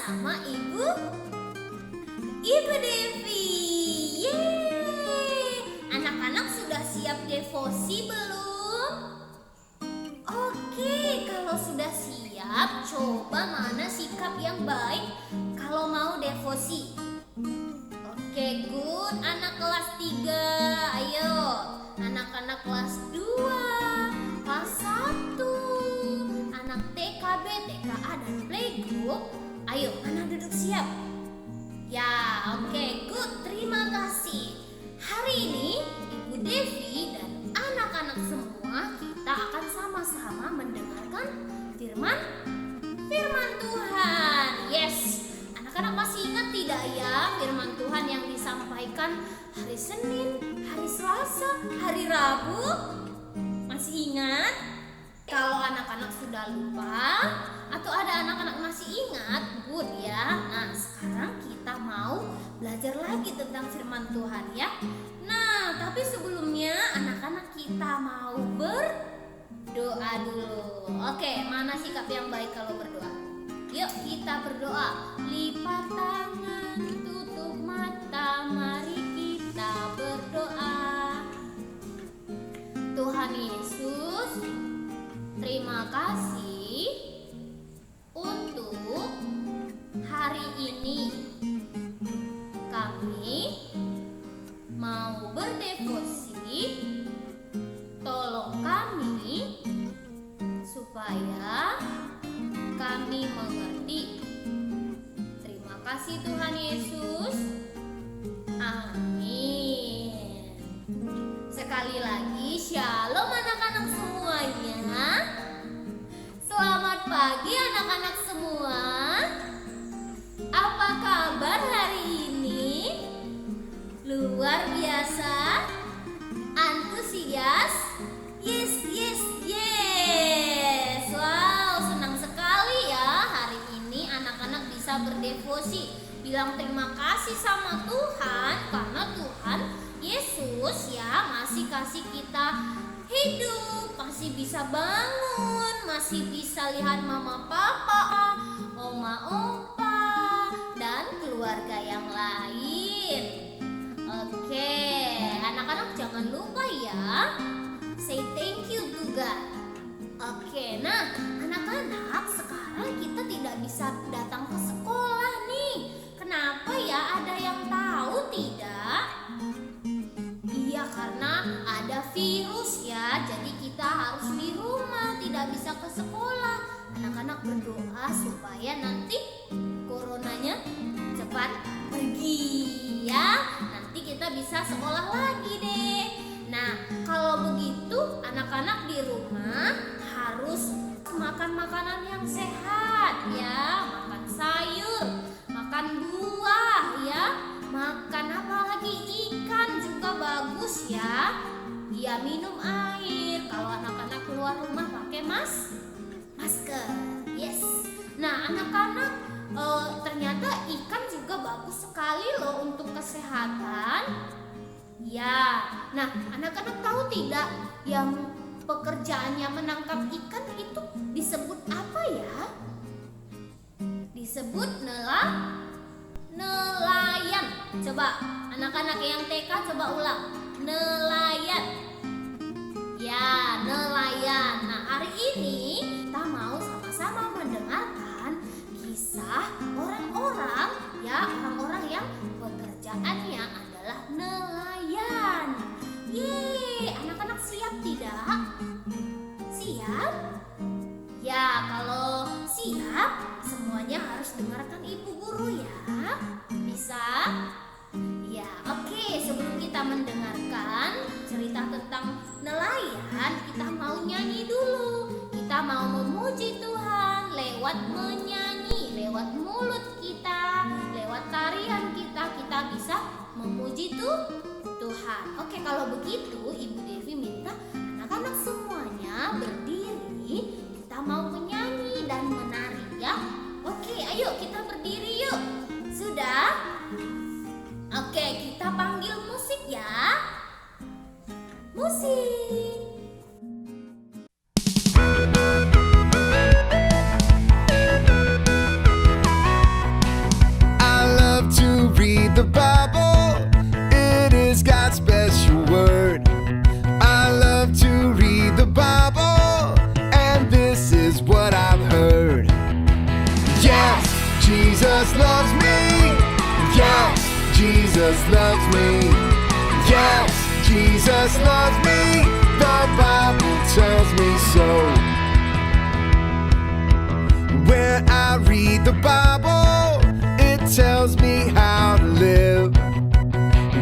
bersama Ibu Devi. Yeay! Anak-anak sudah siap devosi belum? Oke, kalau sudah siap, coba mana sikap yang baik kalau mau devosi. Oke, good. Anak kelas 3, ayo. Anak-anak kelas 2, kelas 1, anak TKB, TKA, dan playgroup. Ayo, anak duduk siap. Ya, oke, good. Terima kasih. Hari ini Ibu Devi dan anak-anak semua kita akan sama-sama mendengarkan firman Tuhan. Yes. Anak-anak masih ingat tidak ya firman Tuhan yang disampaikan hari Senin, hari Selasa, hari Rabu? Masih ingat? Kalau anak-anak sudah lupa atau ada anak-anak masih ingat, good ya. Nah, sekarang kita mau belajar lagi tentang firman Tuhan ya. Nah, tapi sebelumnya anak-anak kita mau berdoa dulu. Oke, mana sikap yang baik kalau berdoa? Yuk kita berdoa. Lipat tangan, tutup mata, mari kita berdoa. Tuhan Yesus, terima kasih untuk hari ini. Kami mau berdevosi. Tolong kami supaya kami mengerti. Terima kasih Tuhan Yesus. Amin. Sekali lagi, shalom anak-anak semuanya. Selamat pagi anak-anak semua. Apa kabar hari ini? Luar biasa? Antusias? Yes. Wow, senang sekali ya hari ini anak-anak bisa berdevosi. Bilang terima kasih sama Tuhan karena Tuhan Yesus ya masih kasih kita hidup, masih bisa bangun, masih bisa lihat mama papa, oma opa, dan keluarga yang lain. Oke, anak-anak jangan lupa ya, say thank you to God. Oke, nah anak-anak sekarang kita tidak bisa datang ke sekolah nih. Kenapa ya? Ada yang tahu tidak? Iya, karena ada virus ya. Jadi kita harus di rumah, tidak bisa ke sekolah. Anak-anak berdoa supaya nanti coronanya cepat pergi ya. Nanti kita bisa sekolah lagi deh. Nah, kalau begitu anak-anak di rumah harus makan makanan yang sehat ya. Makan sayur, makan buah ya. Makan apa lagi? Ikan juga bagus ya. Ya, minum air. Kalau anak-anak keluar rumah pakai masker. Yes. Nah, anak-anak ternyata ikan juga bagus sekali loh untuk kesehatan. Ya, nah anak-anak tahu tidak yang pekerjaannya menangkap ikan itu disebut apa ya? Disebut nelayan. Coba anak-anak yang TK coba ulang. Nelayan. Ya, nelayan. Nah, hari ini kita mau sama-sama mendengarkan kisah orang-orang yang pekerjaannya adalah nelayan. Yeay, anak-anak siap tidak? Siap? Ya, kalau siap, semuanya harus dengarkan ibu guru ya. Bisa? Ya, oke. Sebelum kita mendengarkan cerita tentang nelayan, kita mau nyanyi dulu. Kita mau memuji Tuhan lewat menyanyi, lewat mulut kita, lewat tarian kita bisa memuji Tuhan. Oke, kalau begitu Ibu Devi minta anak-anak semuanya berdiri. Kita mau menyanyi dan menari ya. Oke, ayo kita berdiri yuk. Sudah? Oke, kita panggil musik ya. Musik. Jesus loves me. Yes, Jesus loves me. The Bible tells me so. When I read the Bible, it tells me how to live.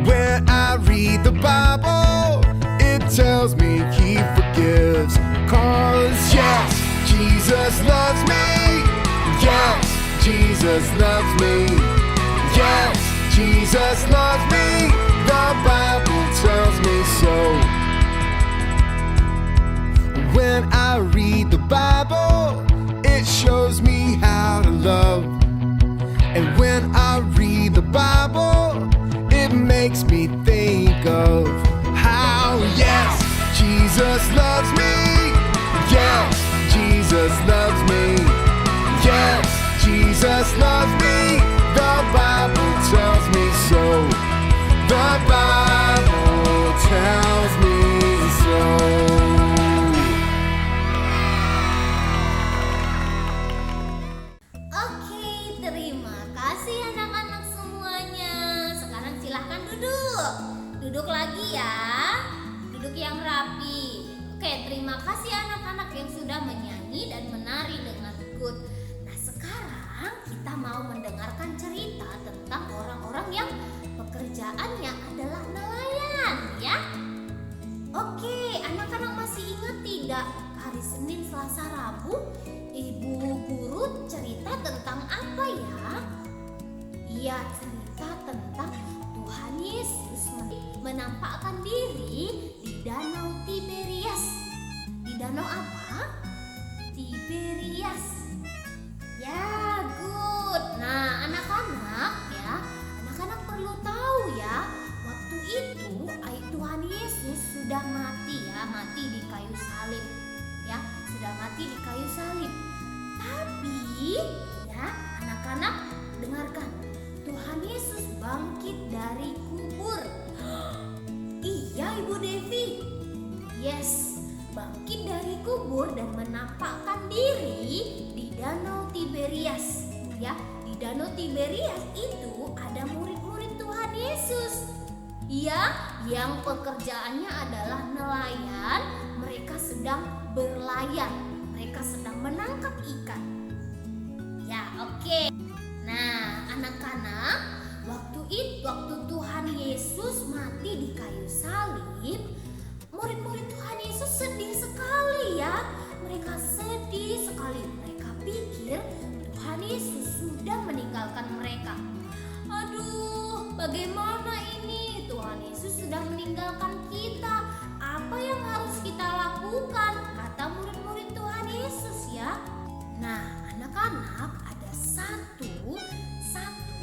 When I read the Bible, it tells me He forgives. 'Cause yes, Jesus loves me. Yes, Jesus loves me. Yes, Jesus loves me. The Bible tells me so. When I read the Bible, it shows me how to love. And when I read the Bible, it makes me think of how, yes, Jesus loves me. Yes, Jesus loves me. Yes, Jesus loves me. The Bible tells me so. The Bible tells me so. Oke, terima kasih anak-anak semuanya. Sekarang silahkan duduk. Duduk lagi ya. Duduk yang rapi. Oke, terima kasih anak-anak yang sudah menyanyi dan menari dengan good. Nah, sekarang kita mau mendengarkan cerita tentang orang-orang yang pekerjaannya adalah nelayan, ya. Oke, anak-anak masih ingat tidak? Hari Senin, Selasa, Rabu, Ibu Guru cerita tentang apa ya? Ia cerita tentang Tuhan Yesus menampakkan diri di Danau Tiberias. Di danau apa? Tiberias. Ya, good. Nah, anak-anak ya, anak-anak perlu tahu ya, waktu itu Tuhan Yesus sudah mati ya, mati di kayu salib. Ya, sudah mati di kayu salib. Tapi ya, anak-anak dengarkan, Tuhan Yesus bangkit dari kubur. Iya, Ibu Devi. Yes, bangkit dari kubur dan menampakkan diri di Danau Tiberias. Ya, di Danau Tiberias itu ada murid-murid Tuhan Yesus. Ya, yang pekerjaannya adalah nelayan. Mereka sedang berlayar. Mereka sedang menangkap ikan. Ya, oke. Nah, anak-anak, waktu Tuhan Yesus mati di kayu salib, murid-murid Tuhan Yesus sedih sekali ya. Mereka sedih sekali. Mereka pikir Tuhan Yesus sudah meninggalkan mereka. Aduh, bagaimana ini? Tuhan Yesus sudah meninggalkan kita. Apa yang harus kita lakukan? Kata murid-murid Tuhan Yesus ya. Nah, anak-anak, ada satu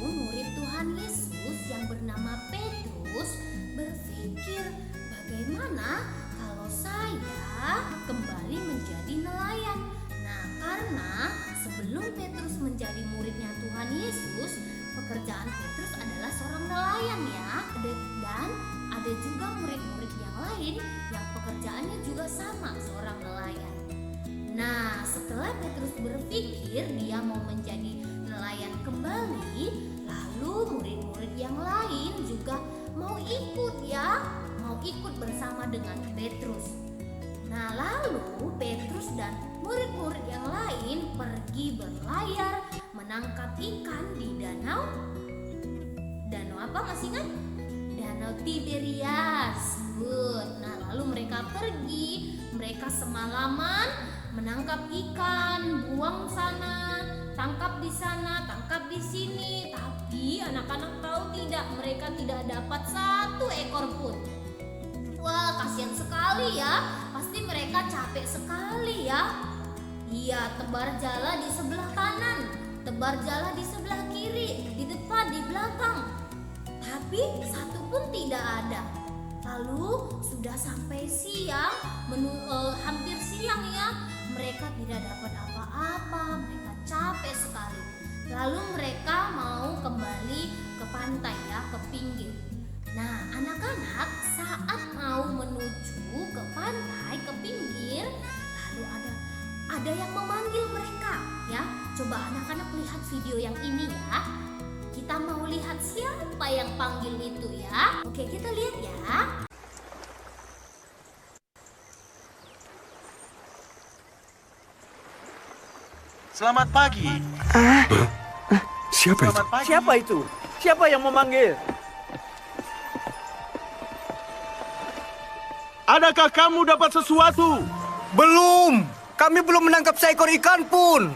murid Tuhan Yesus yang bernama Petrus berpikir, bagaimana kalau saya kembali menjadi nelayan? Nah, karena sebelum Petrus menjadi muridnya Tuhan Yesus, pekerjaan Petrus adalah seorang nelayan ya. Dan ada juga murid-murid yang lain yang pekerjaannya juga sama, seorang nelayan. Nah, setelah Petrus berpikir dia mau menjadi nelayan kembali, lalu murid-murid yang lain juga mau ikut ya, mau ikut bersama dengan Petrus. Nah, lalu Petrus dan murid-murid yang lain pergi berlayar menangkap ikan di danau apa, masih ingat? Danau Tiberias. Good. Nah, lalu mereka pergi, mereka semalaman menangkap ikan, buang sana, tangkap di sana, tangkap di sini. Tapi anak-anak tahu tidak, mereka tidak dapat satu ekor pun. Wah, kasihan sekali ya. Pasti mereka capek sekali ya. Iya, tebar jala di sebelah kanan, tebar jala di sebelah kiri, di depan, di belakang. Tapi satu pun tidak ada. Lalu sudah sampai siang, hampir siang ya. Mereka tidak dapat apa-apa, mereka capek sekali. Lalu mereka mau kembali ke pantai ya, ke pinggir. Nah, anak-anak saat mau menuju ke pantai, ke pinggir, lalu ada yang memanggil mereka ya. Coba anak-anak lihat video yang ini ya. kita mau lihat siapa yang panggil itu ya. Oke, kita lihat ya. Selamat pagi. Siapa itu? Selamat pagi. Siapa itu? Siapa yang memanggil? Adakah kamu dapat sesuatu? Belum. Kami belum menangkap seekor ikan pun.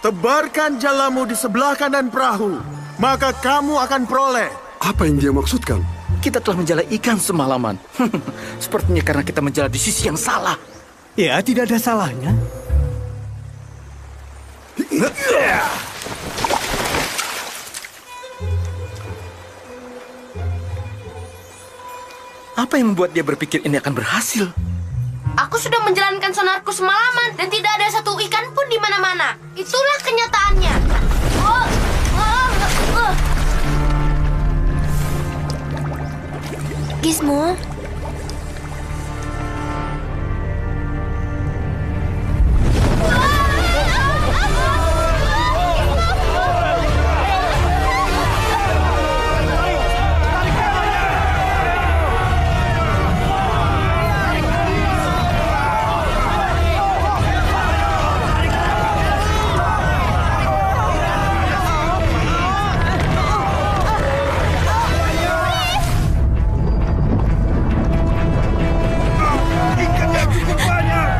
Tebarkan jalamu di sebelah kanan perahu, maka kamu akan peroleh. Apa yang dia maksudkan? Kita telah menjala ikan semalaman. Sepertinya karena kita menjala di sisi yang salah. Ya, tidak ada salahnya. Apa yang membuat dia berpikir ini akan berhasil? Aku sudah menjalankan sonarku semalaman dan tidak ada satu ikan pun di mana-mana. Itulah kenyataannya. Gizmo.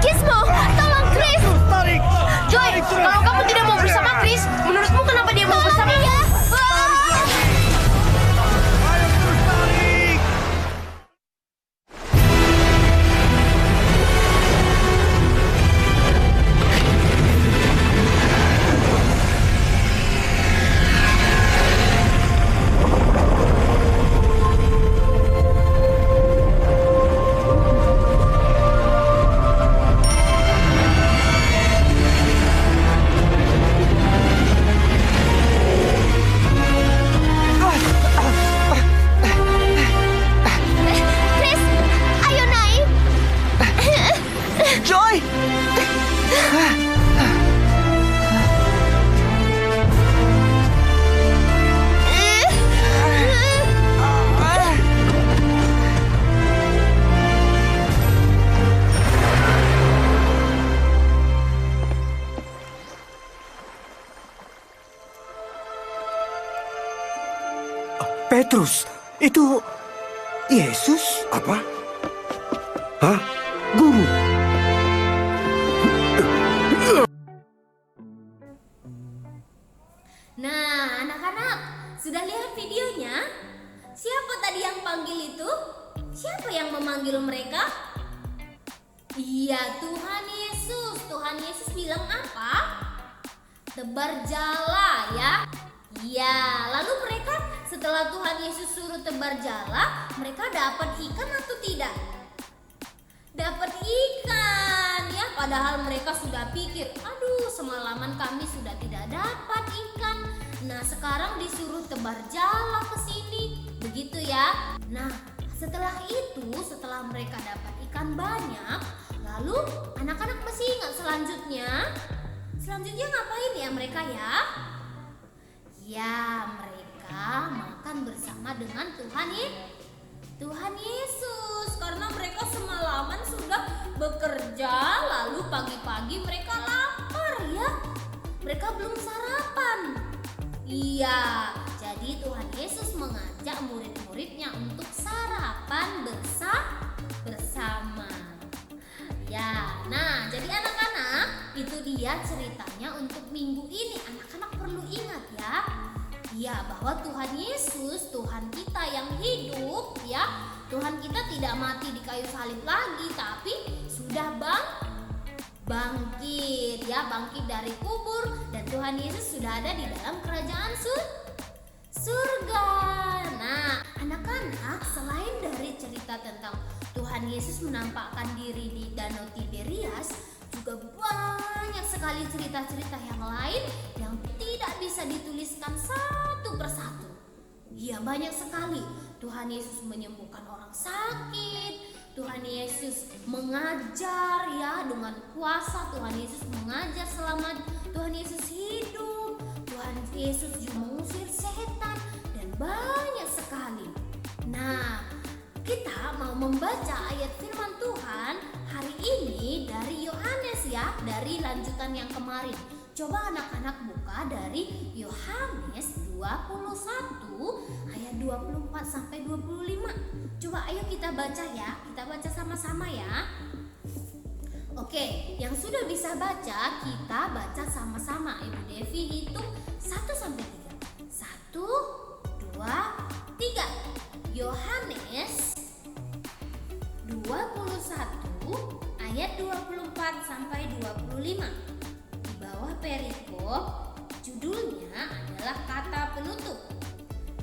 Gizmo, tolong Chris. Joy, kalau kamu tidak mau bersama Chris, menurutmu kenapa dia mau bersama dia? Chris, ayo naik. Joy! Petrus, itu Yesus? Apa? Hah? Guru? Nah, anak-anak, sudah lihat videonya? Siapa tadi yang panggil itu? Siapa yang memanggil mereka? Iya, Tuhan Yesus. Tuhan Yesus bilang apa? Tebar jala ya. Iya, lalu mereka setelah Tuhan Yesus suruh tebar jala, mereka dapat ikan atau tidak? Dapat ikan ya, padahal mereka sudah pikir, aduh semalaman kami sudah tidak dapat ikan. Nah sekarang disuruh tebar jala ke sini, begitu ya. Nah setelah itu, setelah mereka dapat ikan banyak, lalu anak-anak masih ingat selanjutnya? Selanjutnya ngapain ya mereka ya? Ya mereka makan bersama dengan Tuhan Yesus, karena mereka semalaman sudah bekerja, lalu pagi-pagi mereka lapar ya. Mereka belum sarapan. Iya, jadi Tuhan Yesus mengajak murid-muridnya untuk sarapan bersama. Ya, nah jadi anak-anak, itu dia ceritanya untuk minggu ini. Anak-anak perlu ingat ya. Ya, bahwa Tuhan Yesus, Tuhan kita yang hidup ya. Tuhan kita tidak mati di kayu salib lagi, tapi sudah bangkit ya, bangkit dari kubur, dan Tuhan Yesus sudah ada di dalam kerajaan surga. Nah, anak-anak, selain dari cerita tentang Tuhan Yesus menampakkan diri di Danau Tiberias, juga banyak sekali cerita-cerita yang lain yang tidak bisa dituliskan satu persatu. Ya, banyak sekali. Tuhan Yesus menyembuhkan orang sakit, Tuhan Yesus mengajar ya dengan kuasa, Tuhan Yesus mengajar selama Tuhan Yesus hidup, Tuhan Yesus juga mengusir setan dan banyak sekali. Nah, kita mau membaca ayat firman Tuhan hari ini dari Yohanes ya, dari lanjutan yang kemarin. Coba anak-anak buka dari Yohanes 21 ayat 24 sampai 25. Coba ayo kita baca ya, kita baca sama-sama ya. Oke, yang sudah bisa baca, kita baca sama-sama. Ibu Devi hitung 1 sampai 3. 1, 2, 3. Yohanes 21 ayat 24 sampai 25. Di bawah perikop judulnya adalah kata penutup.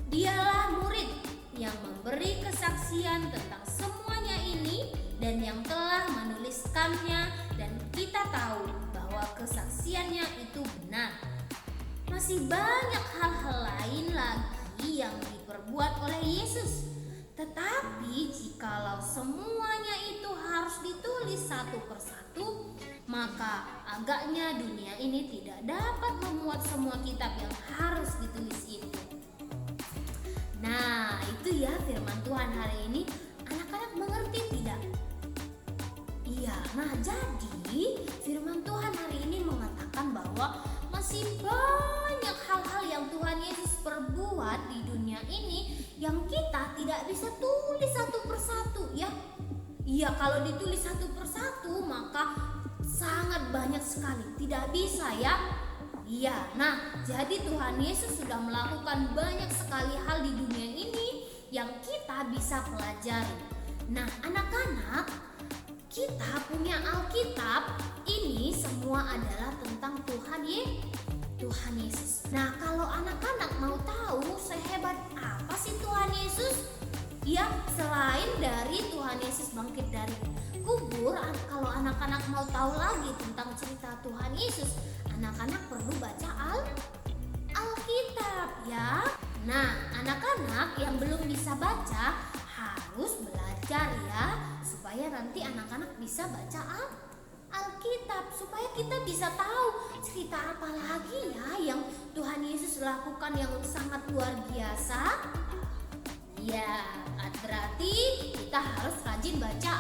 Dialah murid yang memberi kesaksian tentang semuanya ini dan yang telah menuliskannya, dan kita tahu bahwa kesaksiannya itu benar. Masih banyak hal-hal lain lagi yang diperbuat oleh Yesus. Tetapi jikalau semuanya itu harus ditulis satu persatu, maka agaknya dunia ini tidak dapat memuat semua kitab yang harus ditulis itu. Nah, itu ya firman Tuhan hari ini. Anak-anak mengerti tidak? Iya, nah jadi firman Tuhan hari ini mengatakan bahwa masih banyak hal-hal yang Tuhan Yesus perbuat di dunia ini yang kita tidak bisa tulis satu persatu ya. Iya, kalau ditulis satu persatu maka sangat banyak sekali, tidak bisa ya. Iya, nah jadi Tuhan Yesus sudah melakukan banyak sekali hal di dunia ini yang kita bisa pelajari. Nah anak-anak, kita punya Alkitab, ini semua adalah tentang Tuhan Yesus. Nah kalau anak-anak mau tahu sehebat apa sih Tuhan Yesus? Ya, selain dari Tuhan Yesus bangkit dari kubur, kalau anak-anak mau tahu lagi tentang cerita Tuhan Yesus, anak-anak perlu baca Alkitab ya. Nah, anak-anak yang belum bisa baca harus belajar ya, supaya nanti anak-anak bisa baca Alkitab, supaya kita bisa tahu cerita apa lagi ya yang Tuhan Yesus lakukan yang sangat luar biasa. Ya, berarti kita harus rajin baca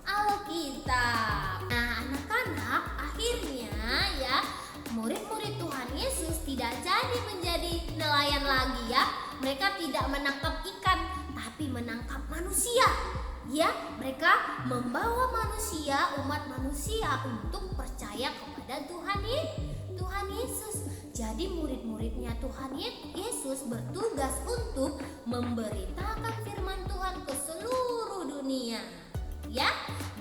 Alkitab. Nah, anak-anak, akhirnya ya murid-murid Tuhan Yesus tidak jadi menjadi nelayan lagi ya. Mereka tidak menangkap ikan, tapi menangkap manusia. Ya, mereka membawa manusia, umat manusia untuk percaya kepada Tuhan Yesus. Jadi murid-muridnya Tuhan Yesus bertugas untuk memberitakan firman Tuhan ke seluruh dunia. Ya,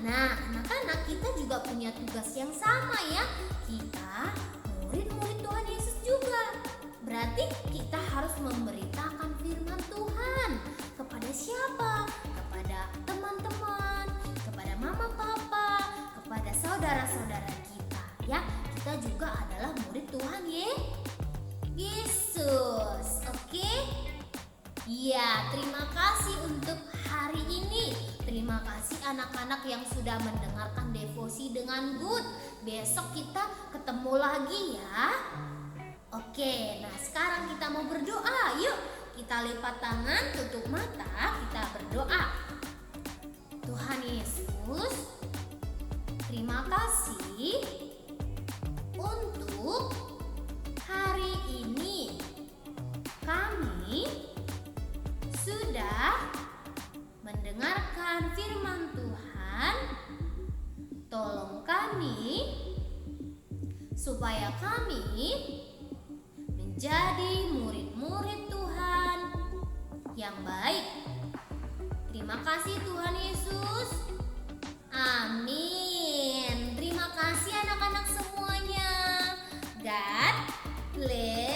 nah anak-anak, kita juga punya tugas yang sama ya. Kita murid-murid Tuhan Yesus juga. Berarti kita harus memberitakan firman Tuhan kepada siapa? Kepada teman-teman, kepada mama papa, kepada saudara-saudara kita. Ya, kita juga adalah murid Tuhan Yesus. Oke? Ya, terima kasih untuk hari ini. Terima kasih anak-anak yang sudah mendengarkan devosi dengan good. Besok kita ketemu lagi ya. Oke, nah sekarang kita mau berdoa. Yuk, kita lipat tangan, tutup mata, kita berdoa. Tuhan Yesus, terima kasih untuk hari ini. Kami sudah mendengarkan firman Tuhan. Tolong kami supaya kami menjadi murid-murid Tuhan yang baik. Terima kasih Tuhan Yesus. Amin. Terima kasih anak-anak semuanya. God bless.